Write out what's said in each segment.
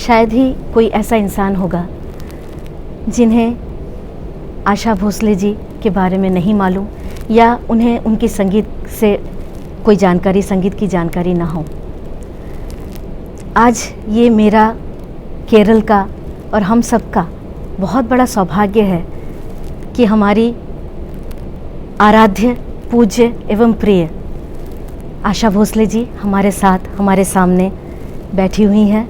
शायद ही कोई ऐसा इंसान होगा जिन्हें आशा भोसले जी के बारे में नहीं मालूम या उन्हें उनकी संगीत से कोई जानकारी, संगीत की जानकारी ना हो। आज ये मेरा, केरल का और हम सब का बहुत बड़ा सौभाग्य है कि हमारी आराध्य, पूज्य एवं प्रिय आशा भोसले जी हमारे साथ, हमारे सामने बैठी हुई हैं।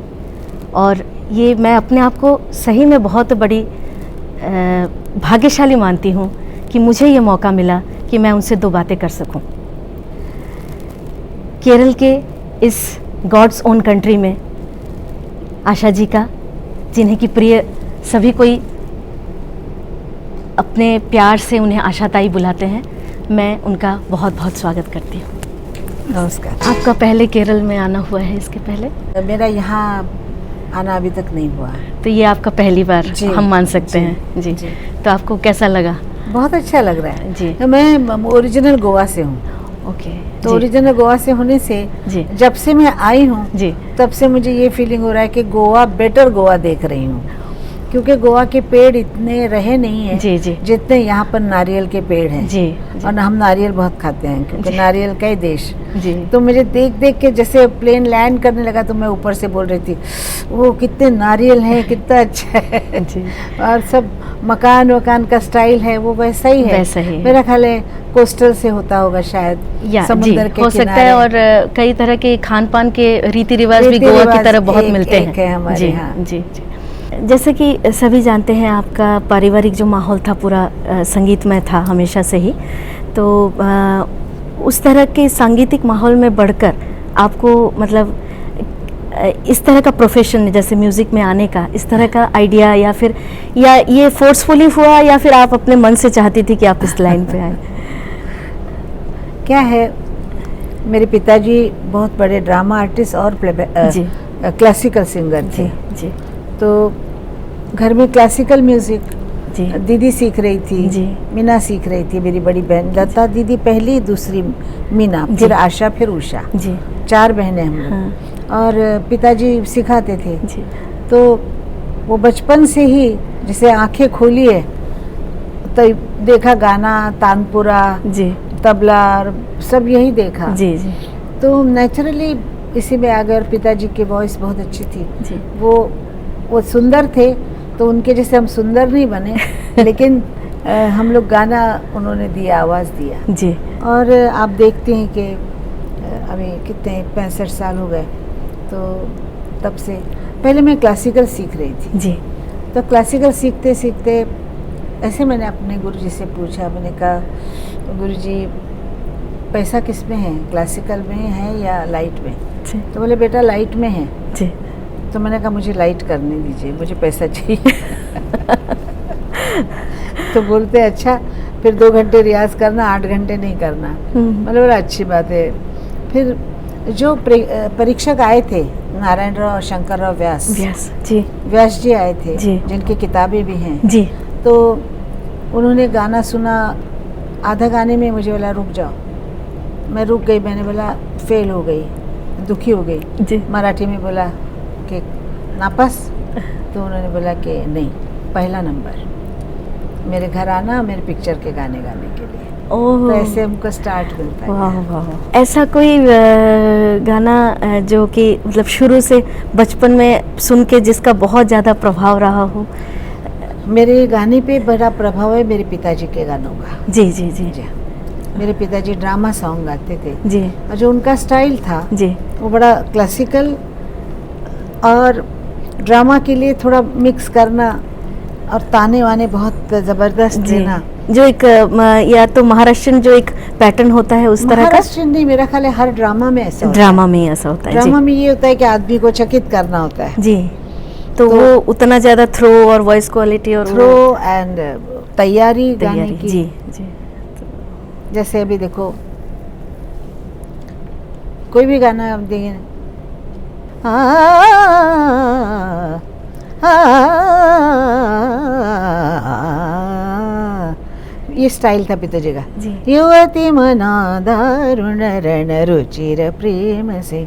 और ये मैं अपने आप को सही में बहुत बड़ी भाग्यशाली मानती हूँ कि मुझे ये मौका मिला कि मैं उनसे दो बातें कर सकूं। केरल के इस गॉड्स ओन कंट्री में आशा जी का, जिन्हें कि प्रिय सभी कोई अपने प्यार से उन्हें आशा ताई बुलाते हैं, मैं उनका बहुत बहुत स्वागत करती हूँ। नमस्कार। आपका पहले केरल में आना हुआ है इसके पहले? मेरा यहाँ आना अभी तक नहीं हुआ। तो ये आपका पहली बार हम मान सकते हैं जी। तो आपको कैसा लगा? बहुत अच्छा लग रहा है जी। तो मैं ओरिजिनल गोवा से हूँ। ओके। तो ओरिजिनल गोवा से होने से जी, जब से मैं आई हूँ जी, तब से मुझे ये फीलिंग हो रहा है कि गोवा बेटर गोवा देख रही हूँ, क्योंकि गोवा के पेड़ इतने रहे नहीं हैं जी, जी, जितने यहाँ पर नारियल के पेड़ हैं। जी, और हम नारियल बहुत खाते हैं क्योंकि नारियल का ही देश। जी। तो मुझे देख देख के जैसे प्लेन लैंड करने लगा तो मैं ऊपर से बोल रही थी, वो कितने नारियल हैं, कितना अच्छा है जी। और सब मकान वकान का स्टाइल है वो वैसा ही है। वैसा ही है। मेरा ख्याल है कोस्टल से होता होगा शायद, या समुद्र के हो सकता है। और कई तरह के खान पान के रीति रिवाज भी गोवा की तरफ बहुत मिलते हैं। है हमारे जी, यहाँ। जी, जी। जैसे कि सभी जानते हैं, आपका पारिवारिक जो माहौल था पूरा संगीतमय था हमेशा से ही। तो उस तरह के सांगीतिक माहौल में बढ़कर आपको मतलब इस तरह का प्रोफेशन, जैसे म्यूज़िक में आने का, इस तरह का आइडिया या फिर या ये फोर्सफुली हुआ या फिर आप अपने मन से चाहती थी कि आप इस लाइन पे आए? क्या है, मेरे पिताजी बहुत बड़े ड्रामा आर्टिस्ट और क्लासिकल सिंगर थे। जी। तो घर में क्लासिकल म्यूजिक जी। दीदी सीख रही थी जी। मीना सीख रही थी, मेरी बड़ी बहन लता दीदी पहली, दूसरी मीना, फिर आशा, फिर उषा। जी। 4 बहनें हम लोग। हाँ। और पिताजी सिखाते थे। जी। तो वो बचपन से ही जैसे आंखें खोली है तो देखा गाना, तानपुरा, जी, तबला और सब यही देखा। जी, जी, तो नेचुरली इसी में आ गए। और पिताजी की वॉइस बहुत अच्छी थी। जी। वो सुंदर थे, तो उनके जैसे हम सुंदर नहीं बने लेकिन हम लोग गाना उन्होंने दिया, आवाज़ दिया। जी। और आप देखते हैं कि अभी कितने 65 साल हो गए, तो तब से पहले मैं क्लासिकल सीख रही थी। जी। तो क्लासिकल सीखते सीखते ऐसे मैंने अपने गुरुजी से पूछा, मैंने कहा गुरुजी पैसा किस में है, क्लासिकल में है या लाइट में? जी। तो बोले बेटा लाइट में है। जी। तो मैंने कहा मुझे लाइट करने दीजिए, मुझे पैसा चाहिए तो बोलते अच्छा, फिर 2 घंटे रियाज करना, 8 घंटे नहीं करना। मतलब बड़ा अच्छी बात है। फिर जो परीक्षक आए थे, नारायण राव और शंकर राव व्यास जी, व्यास जी आए थे जी। जिनकी किताबें भी हैं जी। तो उन्होंने गाना सुना, आधा गाने में मुझे बोला रुक जाओ। मैं रुक गई, मैंने बोला फेल हो गई, दुखी हो गई। जी। मराठी में बोला कि नापास। तो उन्होंने बोला कि नहीं, पहला नंबर, मेरे घर आना, मेरे पिक्चर के गाने गाने के लिए। तो ऐसे हमको स्टार्ट मिलता है। वाह वाह। ऐसा कोई गाना जो कि मतलब शुरू से बचपन में सुन के जिसका बहुत ज़्यादा प्रभाव रहा हो? मेरे गाने पे बड़ा प्रभाव है मेरे पिताजी के गानों का। जी, जी, जी, जी। मेरे पिताजी ड्रामा सॉन्ग गाते थे। जी। और जो उनका स्टाइल था जी। वो बड़ा क्लासिकल और ड्रामा के लिए थोड़ा मिक्स करना और ताने वाने बहुत ज़बरदस्त देना। जो एक या तो महाराष्ट्रन जो एक पैटर्न होता है उस तरह का? महाराष्ट्रन नहीं, मेरा ख्याल है हर ड्रामा में ऐसा होता है। ड्रामा में ऐसा होता है। ड्रामा में ये होता है कि आदमी को चकित करना होता है। जी। तो वो उतना ज़्यादा थ्रो और वॉइस क्वालिटी और थ्रो एंड तैयारी गाने की। जी, जी। जैसे अभी देखो कोई भी गाना आप देंगे, ये स्टाइल था पिताजी का। युवती मना दारुण रण रुचिर प्रेम से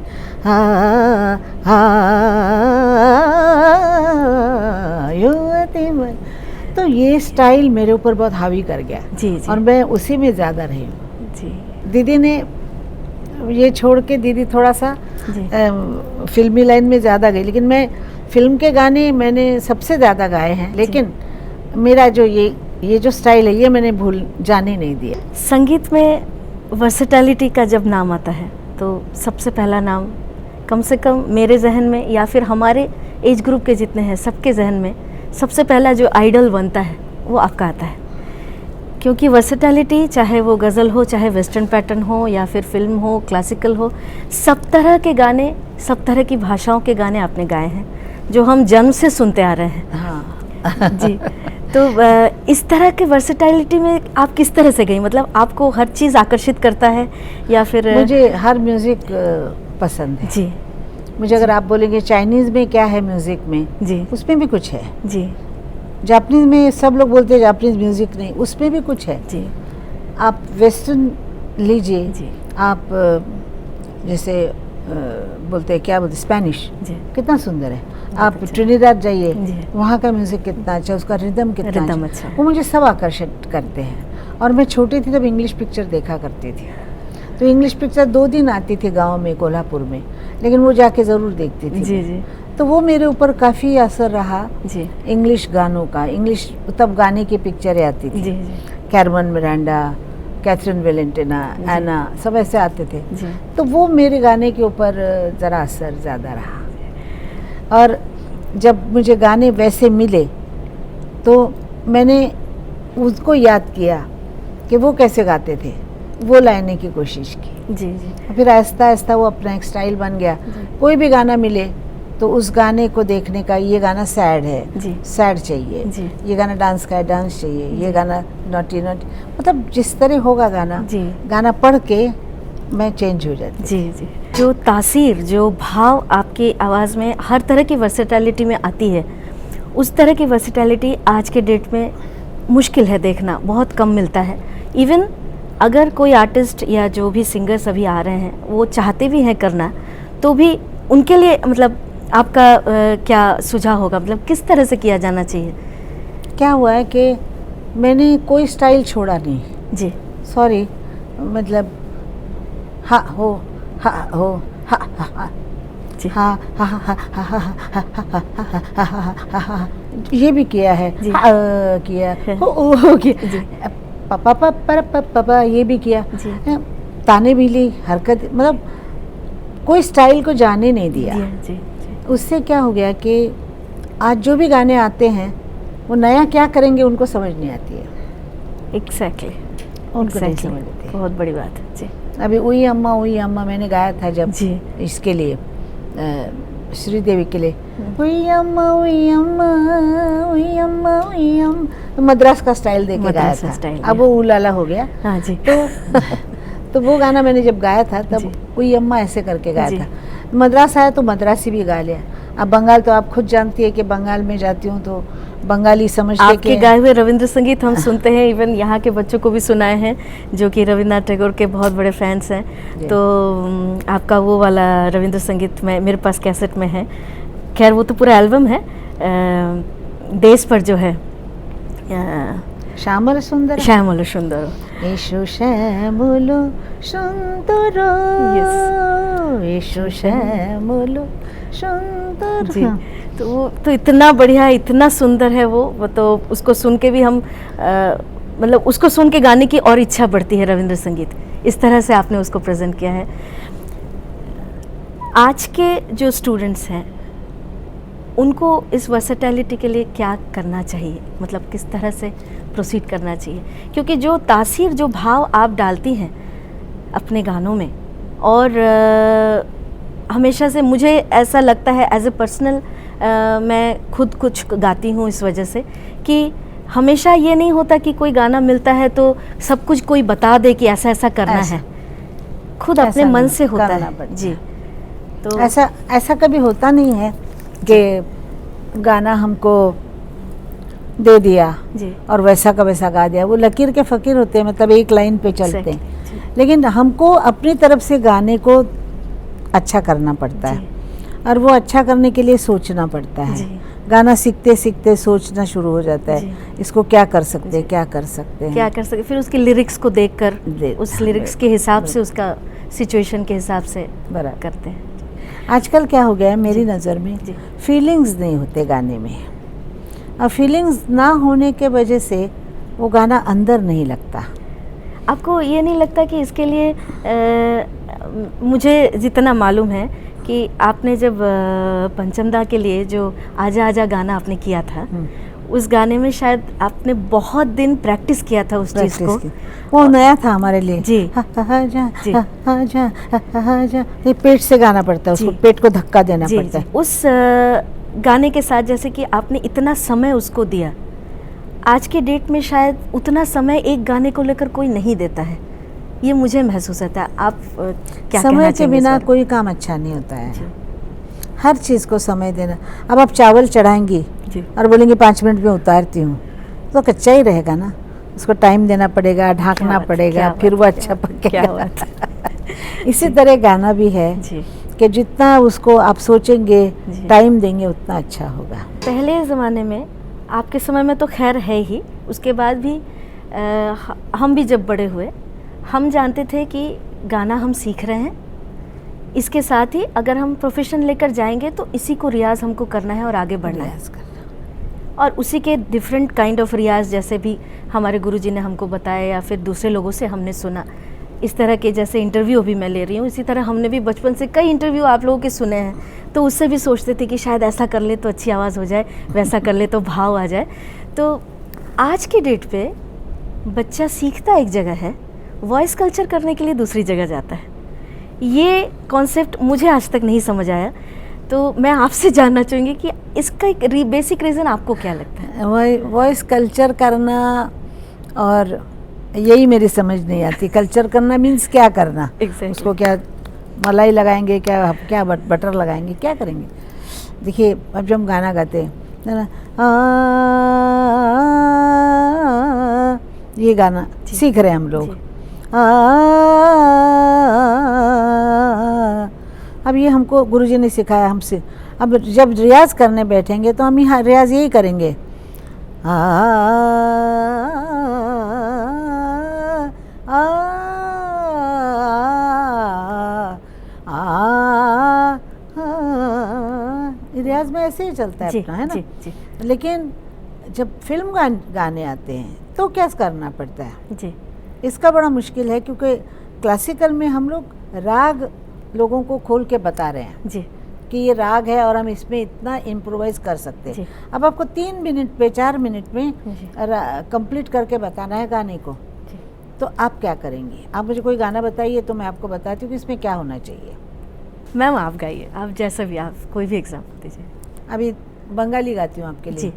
ये स्टाइल मेरे ऊपर बहुत हावी कर गया जी जी और मैं उसी में ज़्यादा रही हूँ। जी दीदी ने ये छोड़ के दीदी थोड़ा सा जी फिल्मी लाइन में ज़्यादा गई, लेकिन मैं फिल्म के गाने मैंने सबसे ज़्यादा गाए हैं, लेकिन मेरा जो ये जो स्टाइल है ये मैंने भूल जाने नहीं दिया। संगीत में वर्सेटैलिटी का जब नाम आता है तो सबसे पहला नाम कम से कम मेरे जहन में या फिर हमारे एज ग्रुप के जितने हैं सबके जहन में सबसे पहला जो आइडल बनता है वो आपका आता है, क्योंकि वर्सेटैलिटी चाहे वो गज़ल हो, चाहे वेस्टर्न पैटर्न हो, या फिर फिल्म हो, क्लासिकल हो, सब तरह के गाने, सब तरह की भाषाओं के गाने आपने गाए हैं जो हम जन्म से सुनते आ रहे हैं। हाँ जी, तो इस तरह के वर्सेटैलिटी में आप किस तरह से गई? मतलब आपको हर चीज़ आकर्षित करता है या फिर? मुझे हर म्यूज़िक पसंद है जी मुझे। अगर आप बोलेंगे चाइनीज़ में क्या है म्यूज़िक में, जी उसमें भी कुछ है। जी जापानीज़ में सब लोग बोलते हैं जापानीज़ म्यूज़िक नहीं, उसमें भी कुछ है। जी आप वेस्टर्न लीजिए, जी आप जैसे बोलते हैं क्या बोलते स्पेनिश, जी कितना सुंदर है। आप अच्छा। ट्रिनिडाद जाइए, जी। वहाँ का म्यूज़िक कितना अच्छा, उसका रिदम कितना रिदम अच्छा, अच्छा। वो मुझे सब आकर्षित करते हैं। और मैं छोटी थी तब इंग्लिश पिक्चर देखा करती थी, तो इंग्लिश पिक्चर 2 दिन आती थी गांव में, कोल्हापुर में, लेकिन वो जाके ज़रूर देखती थी। जी जी तो वो मेरे ऊपर काफ़ी असर रहा जी इंग्लिश गानों का। इंग्लिश तब गाने की पिक्चरें आती थी, जी जी कैरमन मिरांडा, कैथरीन वेलेंटिना, एना, सब ऐसे आते थे। जी तो वो मेरे गाने के ऊपर ज़रा असर ज़्यादा रहा। और जब मुझे गाने वैसे मिले तो मैंने उसको याद किया कि वो कैसे गाते थे, वो लाने की कोशिश की। जी जी फिर आहिस्ता आहिस्ता वो अपना एक स्टाइल बन गया। कोई भी गाना मिले तो उस गाने को देखने का, ये गाना सैड है, जी सैड चाहिए, जी ये गाना डांस का है, डांस चाहिए, ये गाना नॉटी नॉटी, मतलब जिस तरह होगा गाना, जी गाना पढ़ के मैं चेंज हो जाती। जी जी जो तासीर, जो भाव आपकी आवाज़ में हर तरह की वर्सेटैलिटी में आती है, उस तरह की वर्सेटैलिटी आज के डेट में मुश्किल है देखना, बहुत कम मिलता है। इवन अगर कोई आर्टिस्ट या जो भी सिंगर्स अभी आ रहे हैं वो चाहते भी हैं करना, तो भी उनके लिए मतलब आपका क्या सुझाव होगा? मतलब किस तरह से किया जाना चाहिए? क्या हुआ है कि मैंने कोई स्टाइल छोड़ा नहीं। जी सॉरी, मतलब हाँ हो, हाँ हो, हाँ हाँ हाँ जी हाँ हाँ हाँ हाँ हाँ हाँ हाँ हाँ हाँ हाँ, ये भी किया है, जी। किया, हो किया, जी पापा पापा पापा, ये भी किया, जी ताने भी ली, हरकत, मतलब कोई स्टाइल को जाने नहीं दिया। जी जी जी उससे क्या हो गया कि आज जो भी गाने आते हैं वो नया क्या करेंगे उनको समझ नहीं आती है, एग्जैक्टली उनको नहीं समझ आती है। बहुत बड़ी बात है जी अभी उई अम्मा मैंने गाया था जब जी इसके लिए श्रीदेवी के लिए, उई अम्मा उई अम्मा उई अम्मा उई अम्मा, मद्रास का स्टाइल दे के गाया मद्रास था। स्टाइल, अब वो उलाला हो गया। हाँ जी तो वो गाना मैंने जब गाया था जी। तब उई अम्मा ऐसे करके गाया जी। था। मद्रास आया तो मद्रासी भी गा लिया। अब बंगाल तो आप खुद जानती है कि बंगाल में जाती हूँ तो बंगाली समझते आपके गाए हुए रविंद्र संगीत हम सुनते हैं, इवन यहाँ के बच्चों को भी सुनाए हैं जो कि रविन्द्रनाथ टैगोर के बहुत बड़े फैंस हैं। जी। तो आपका वो वाला रविंद्र संगीत में मेरे पास कैसेट में है, खैर वो तो पूरा एल्बम है, देश पर जो है श्यामल सुंदर श्यामल सुंदर एशो श्यामल सुंदर एशो श्यामल सुंदर। जी, तो वो तो इतना बढ़िया, इतना सुंदर है वो तो उसको सुन के भी हम मतलब उसको सुन के गाने की और इच्छा बढ़ती है। रविंद्र संगीत इस तरह से आपने उसको प्रेजेंट किया है। आज के जो स्टूडेंट्स हैं उनको इस वर्सेटैलिटी के लिए क्या करना चाहिए, मतलब किस तरह से प्रोसीड करना चाहिए? क्योंकि जो तासीर, जो भाव आप डालती हैं अपने गानों में, और हमेशा से मुझे ऐसा लगता है एज ए पर्सनल, मैं खुद कुछ गाती हूँ इस वजह से कि हमेशा ये नहीं होता कि कोई गाना मिलता है तो सब कुछ कोई बता दे कि ऐसा ऐसा करना है, खुद अपने मन से होता है। जी, तो ऐसा कभी होता नहीं है कि गाना हमको दे दिया जी और वैसा का वैसा गा दिया। वो लकीर के फ़कीर होते हैं, मतलब एक लाइन पे चलते हैं, जी। लेकिन हमको अपनी तरफ से गाने को अच्छा करना पड़ता है। और वो अच्छा करने के लिए सोचना पड़ता है। जी। गाना सीखते सीखते सोचना शुरू हो जाता जी। है, इसको क्या कर सकते हैं, क्या कर सकते हैं, क्या कर सके, फिर उसके लिरिक्स को देखकर उस हाँ, लिरिक्स के हिसाब से, उसका सिचुएशन के हिसाब से बराबर। करते हैं। आजकल क्या हो गया है मेरी नज़र में, जी। फीलिंग्स नहीं होते गाने में, और फीलिंग्स ना होने के वजह से वो गाना अंदर नहीं लगता। आपको ये नहीं लगता कि इसके लिए मुझे जितना मालूम है कि आपने जब पंचमदा के लिए जो आजा आजा गाना आपने किया था, उस गाने में शायद आपने बहुत दिन प्रैक्टिस किया था उस चीज़ को। वो नया था हमारे लिए। जी। जी। जा ये पेट से गाना पड़ता है, उसको पेट को धक्का देना पड़ता है। उस गाने के साथ जैसे कि आपने इतना समय उसको दिया, आज के डेट में शायद उतना समय एक गाने को लेकर कोई नहीं देता है, ये मुझे महसूस होता है। आप क्या समय के बिना कोई काम अच्छा नहीं होता है। हर चीज़ को समय देना। अब आप चावल चढ़ाएंगी और बोलेंगे 5 मिनट में उतारती हूँ, तो कच्चा ही रहेगा ना, उसको टाइम देना पड़ेगा, ढाकना पड़ेगा, फिर वो अच्छा पकेगा। इसी तरह गाना भी है कि जितना उसको आप सोचेंगे, टाइम देंगे, उतना अच्छा होगा। पहले ज़माने में, आपके समय में तो खैर है ही, उसके बाद भी हम भी जब बड़े हुए, हम जानते थे कि गाना हम सीख रहे हैं, इसके साथ ही अगर हम प्रोफेशन लेकर जाएंगे तो इसी को रियाज़ हमको करना है और आगे बढ़ना है। और उसी के डिफरेंट काइंड ऑफ रियाज़, जैसे भी हमारे गुरुजी ने हमको बताया या फिर दूसरे लोगों से हमने सुना, इस तरह के जैसे इंटरव्यू अभी मैं ले रही हूँ, इसी तरह हमने भी बचपन से कई इंटरव्यू आप लोगों के सुने हैं, तो उससे भी सोचते थे कि शायद ऐसा कर ले तो अच्छी आवाज़ हो जाए, वैसा कर ले तो भाव आ जाए। तो आज की डेट पे बच्चा सीखता एक जगह है, वॉइस कल्चर करने के लिए दूसरी जगह जाता है। ये कॉन्सेप्ट मुझे आज तक नहीं समझ आया, तो मैं आपसे जानना चाहूँगी कि इसका एक बेसिक रीज़न आपको क्या लगता है? वॉइस कल्चर करना, और यही मेरी समझ नहीं आती। कल्चर करना मीन्स क्या करना? Exactly. उसको क्या मलाई लगाएंगे, क्या बटर लगाएंगे, क्या करेंगे? देखिए, अब जब हम गाना गाते हैं ना, ये गाना सीख रहे हैं हम लोग, अब ये हमको गुरुजी ने सिखाया हमसे। अब जब रियाज करने बैठेंगे तो हम यहाँ रियाज यही करेंगे, रियाज में ऐसे ही चलता है अपना, है ना? जी। लेकिन जब फिल्म गाने आते हैं तो क्या करना पड़ता है जी। इसका बड़ा मुश्किल है, क्योंकि क्लासिकल में हम लोग राग लोगों को खोल के बता रहे हैं जी कि ये राग है और हम इसमें इतना इम्प्रोवाइज कर सकते हैं। अब आपको 3 मिनट पे 4 मिनट में कंप्लीट करके बताना है गाने को, तो आप क्या करेंगे? आप मुझे कोई गाना बताइए तो मैं आपको बताती हूँ कि इसमें क्या होना चाहिए। मैम आप गाइए, आप जैसा भी, आप कोई भी एग्जाम्पल दीजिए। अभी बंगाली गाती हूँ आपके लिए। जी।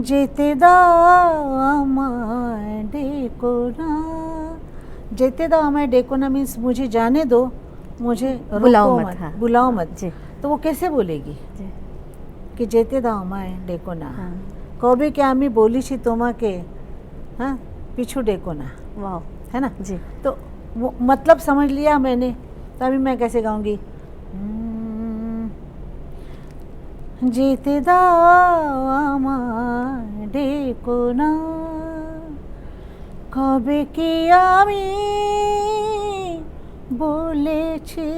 जेते दाओ आमाय देखो ना, जेते दाओ आमाय देखो ना मीन्स मुझे जाने दो, मुझे बुलाओ मत। हाँ। बुलाओ मत जी। तो वो कैसे बोलेगी जी। कि जेते दाओ आमाय देखो ना, कबे क्या आमी बोलीছি তোমাকে, हाँ पिछू देखो ना, वाह, है ना? जी। तो वो मतलब समझ लिया मैंने, तो अभी मैं कैसे गाऊंगी? जेते दाओ आमाय देखो ना, कबे কি আমি বলেছি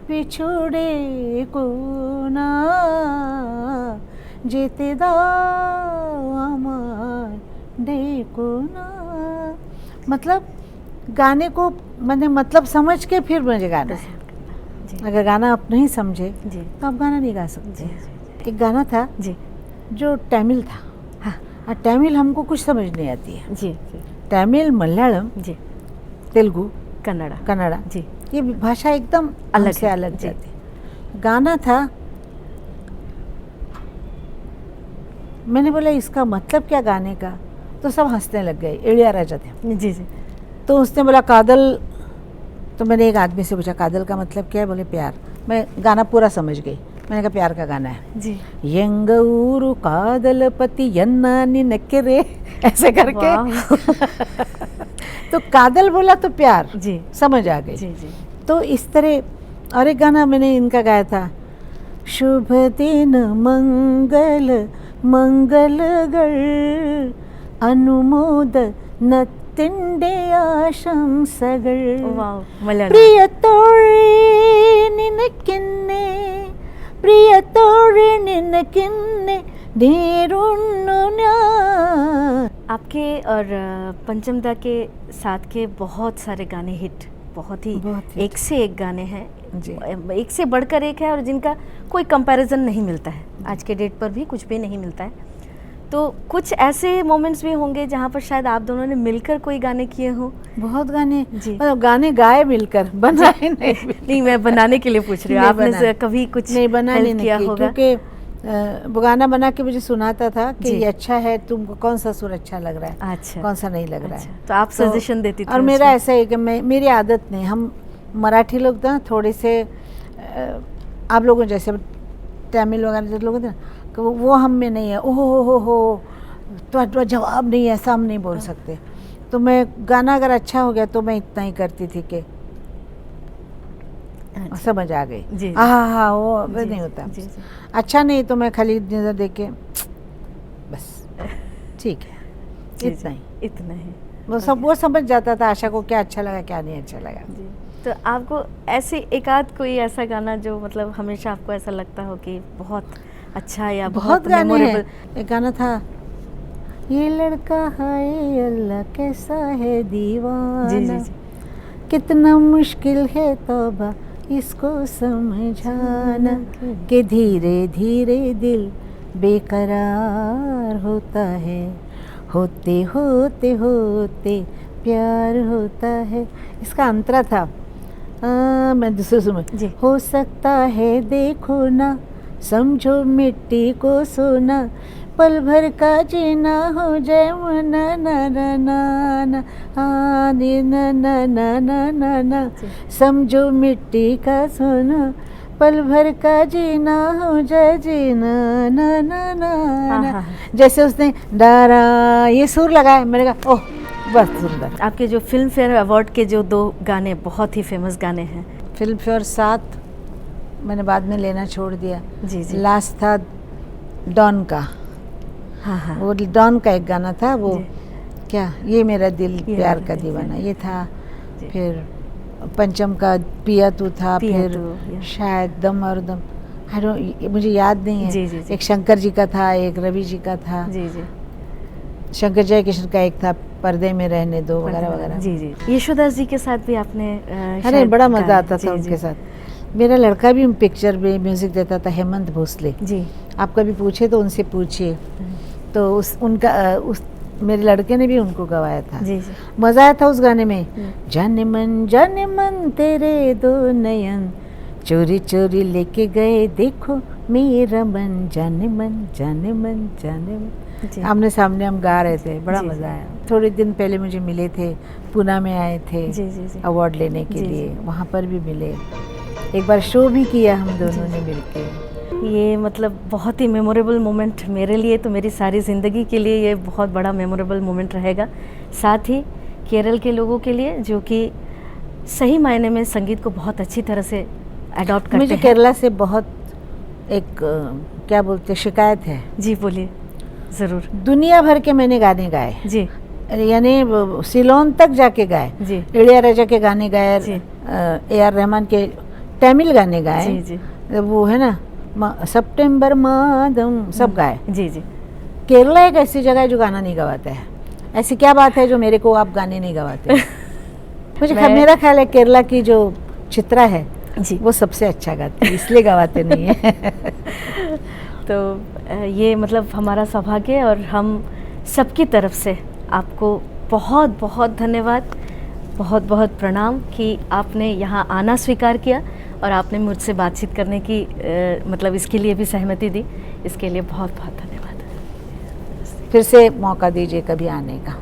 পিছু দেখো না, যেতে দাও আমায় देखो ना। मतलब गाने को मैंने मतलब समझ के फिर मुझे गाना है। अगर गाना आप नहीं समझे तो आप गाना नहीं गा सकते। एक गाना था जी जो तमिल था। हाँ। और तमिल हमको कुछ समझ नहीं आती है। जी। तमिल, मलयालम, जी, तेलुगु, कन्नड़ा जी, ये भाषा एकदम अलग से अलग जाती है। गाना था, मैंने बोला इसका मतलब क्या गाने का, तो सब हंसने लग गए। इलियाराजा थे। जी। तो उसने बोला कादल, तो मैंने एक आदमी से पूछा कादल का मतलब क्या है? बोले प्यार। मैं गाना पूरा समझ गई। मैंने कहा प्यार का गाना है जी। यंग ऊरू कादल पति यन्ना निनक्के, ऐसे करके। तो कादल बोला तो प्यार जी समझ आ गई। जी। तो इस तरह। और एक गाना मैंने इनका गाया था, शुभ दिन मंगल मंगलगर अनुमोदनत्तिंडे आशंसകൾ वाव മലയാളം പ്രിയത്തോഴേ നിനക്കെന്നെ പ്രിയത്തോഴേ നിനക്കെന്നെ നേരുന്നു ഞാൻ। आपके और पंचम दा के साथ के बहुत सारे गाने हिट, बहुत ही एक से एक गाने हैं जी। एक से बढ़कर एक है और जिनका कोई कंपैरिजन नहीं मिलता है, आज के डेट पर भी कुछ भी नहीं मिलता है। तो कुछ ऐसे मोमेंट्स भी होंगे जहाँ पर शायद आप दोनों ने मिलकर कोई गाने किए हों? बहुत गाने जी। मतलब गाने गाए मिलकर, बनाए नहीं। मैं बनाने के लिए पूछ रही हूँ, नहीं आपने बनाए। कभी कुछ नहीं बनाने हेल्प नहीं किया की, होगा? क्योंकि वो गाना बना के मुझे सुनाता था कि जी। ये अच्छा है, तुमको कौन सा सुर अच्छा लग रहा है, अच्छा, कौन सा नहीं लग रहा अच्छा, है। तो आप सजेशन देती थी और मेरा उसमें? ऐसा है कि मेरी आदत नहीं, हम मराठी लोग ना थोड़े से आप लोगों जैसे तमिल वगैरह जो लोग होते हैं ना, कि वो हम में नहीं है। ओहो हो तो जवाब नहीं, ऐसा हम नहीं बोल सकते। तो मैं गाना अगर अच्छा हो गया तो मैं इतना ही करती थी कि अच्छा। समझ आ गई। जी, जी। हाँ वो जी, नहीं होता। जी, जी। अच्छा नहीं तो मैं खाली नज़र देख के बस ठीक है, जी, इतना जी, ही। इतना ही। वो समझ जाता था आशा को क्या अच्छा लगा क्या नहीं अच्छा लगा। जी, तो आपको ऐसे एकाध कोई ऐसा गाना जो मतलब हमेशा आपको ऐसा लगता हो कि बहुत अच्छा या बहुत गाने हैं। मेमोरेबल? एक गाना था, ये लड़का हाय अल्लाह कैसा है दीवाना, जी, जी, जी। कितना मुश्किल है तौबा इसको समझाना, कि धीरे धीरे दिल बेकरार होता है, होते होते होते प्यार होता है। इसका अंतरा था। मैं दूसरे सुन, जी। हो सकता है देखो ना, समझो मिट्टी को सोना, पल भर का जीना हो जाए ना ना ना ना ना ना ना ना ना ना ना, समझो मिट्टी का सोना, पल भर का जीना हो जाए जीना ना ना ना ना। जैसे उसने डारा ये सुर लगाया, मैंने कहा ओह बहुत सुंदर। आपके जो फिल्म फेयर अवार्ड के जो 2 गाने बहुत ही फेमस गाने हैं। फिल्म फेयर 7 मैंने बाद में लेना छोड़ दिया। जी, जी। लास्ट था डॉन का। हाँ, हाँ। वो डॉन का एक गाना था, वो जी। क्या ये मेरा दिल ये प्यार मेरा का दिल दीवाना प्यार। ये था। जी। फिर पंचम का पिया तू था, पिया फिर तू, या। शायद दम और दम, मुझे याद नहीं है। जी, जी, जी। एक शंकर जी का था, एक रवि जी का था, जी, जी। शंकर जयकिशन का एक था, पर्दे में रहने दो वगैरह वगैरह। जी, जी। यशोदास जी के साथ भी आपने अरे शायद बड़ा मज़ा गाया। आता जी, था जी। उनके साथ। मेरा लड़का भी पिक्चर में म्यूज़िक देता था, हेमंत भोसले। जी। आप कभी पूछे तो उनसे पूछिए। तो उस मेरे लड़के ने भी उनको गवाया था। जी, जी। मज़ा आया था उस गाने में। जाने मन तेरे 2 नयन, चोरी चोरी लेके गए देखो मेरा मन, जाने मन जाने मन जाने मन। जी। आमने सामने हम गा रहे थे, बड़ा जी, मज़ा आया। थोड़े दिन पहले मुझे मिले थे, पूना में आए थे जी, जी, जी। अवार्ड लेने के जी, लिए, जी। वहाँ पर भी मिले। एक बार शो भी किया हम दोनों ने मिलके। ये मतलब बहुत ही मेमोरेबल मोमेंट मेरे लिए, तो मेरी सारी ज़िंदगी के लिए ये बहुत बड़ा मेमोरेबल मोमेंट रहेगा। साथ ही केरल के लोगों के लिए जो कि सही मायने में संगीत को बहुत अच्छी तरह से अडॉप्ट करते मुझे हैं। केरला से बहुत एक क्या बोलते शिकायत है। जी बोलिए। ज़रूर। दुनिया भर के मैंने गाने गाए, जी। यानी सिलोन तक जाके गाए। जी। इलियाराजा के गाने गाए, जी। AR रहमान के तमिल गाने गाए। जी, जी। वो है ना सितंबर मादम सब गाए। जी, जी। केरला एक ऐसी जगह है जो गाना नहीं गवाता है। ऐसी क्या बात है जो मेरे को आप गाने नहीं गवाते? मेरा ख्याल है केरला की जो चित्रा है जी। वो सबसे अच्छा गाती है, इसलिए गवाते नहीं है। तो ये मतलब हमारा सौभाग्य है और हम सबकी तरफ से आपको बहुत बहुत धन्यवाद, बहुत बहुत प्रणाम कि आपने यहाँ आना स्वीकार किया और आपने मुझसे बातचीत करने की मतलब इसके लिए भी सहमति दी। इसके लिए बहुत बहुत धन्यवाद। फिर से मौका दीजिए कभी आने का।